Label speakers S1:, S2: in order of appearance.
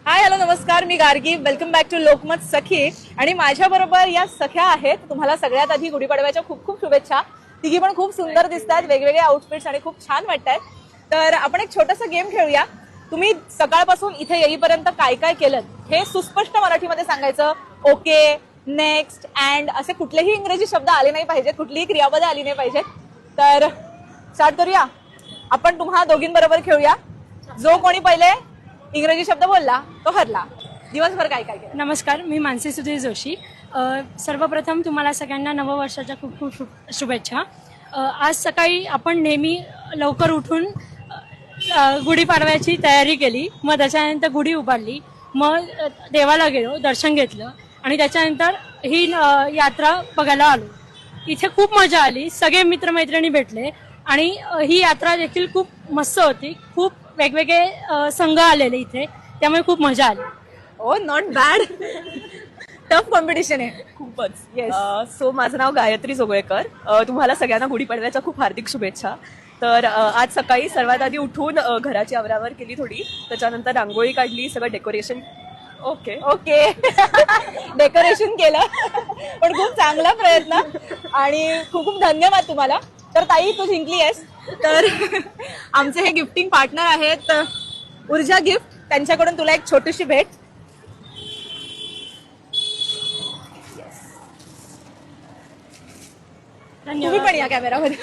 S1: हाय hello नमस्कार, मी गार्गी. Welcome back to Lokmat Sakhi. आणि माझ्याबरोबर या सख्या आहेत. तुम्हाला सगळ्यात आधी गुढीपाडव्याच्या खूप खूप शुभेच्छा. तिघी पण खूप सुंदर दिसत आहेत, वेगवेगळे आउटफिट्स आणि खूप छान वाटतात. तर आपण एक छोटासा गेम खेळूया. तुम्ही सकाळपासून इथे येईपर्यंत काय काय केलं हे सुस्पष्ट मराठीमध्ये सांगायचं. ओके, नेक्स्ट, अँड असे कुठलेही इंग्रजी शब्द आले नाही पाहिजेत, कुठलीही क्रियापदे आली नाही पाहिजेत. तर स्टार्ट करूया. आपण तुम्हा दोघींबरोबर खेळूया. जो कोणी पहिले इंग्रजी शब्द बोलला तो हरला. दिवसभर काय काय केलं?
S2: नमस्कार, मी मानसी सुधीर जोशी. सर्वप्रथम तुम्हाला सगळ्यांना नववर्षाच्या खूप खूप शुभेच्छा. आज सकाळी आपण नेहमी लवकर उठून गुढीपाडव्याची तयारी केली. मग त्याच्यानंतर गुढी उभारली. मग देवाला गेलो, दर्शन घेतलं आणि त्याच्यानंतर ही यात्रा बघायला आलो. इथे खूप मजा आली. सगळे मित्रमैत्रिणी भेटले आणि ही यात्रा देखील खूप मस्त होती. खूप वेगवेगळे संघ आलेले इथे, त्यामुळे खूप मजा आली.
S1: Oh not bad. Tough competition आहे.
S3: खूपच.
S1: Yes.
S3: सो माझं नाव गायत्री जोगळेकर. तुम्हाला सगळ्यांना गुढीपाडव्याच्या खूप हार्दिक शुभेच्छा. तर आज सकाळी सर्वात आधी उठून घराची आवरावर केली थोडी, त्याच्यानंतर रांगोळी काढली, सगळं डेकोरेशन. ओके.
S1: ओके. डेकोरेशन केलं, पण खूप चांगला प्रयत्न आणि खूप खूप धन्यवाद तुम्हाला. तर ताई, तू जिंकली आहेस. तर आमचे हे गिफ्टिंग पार्टनर आहेत ऊर्जा गिफ्ट. त्यांच्याकडून तुला एक छोटीशी भेट. तुम्ही पण
S2: धन्यवाद.
S1: या कॅमेरामध्ये.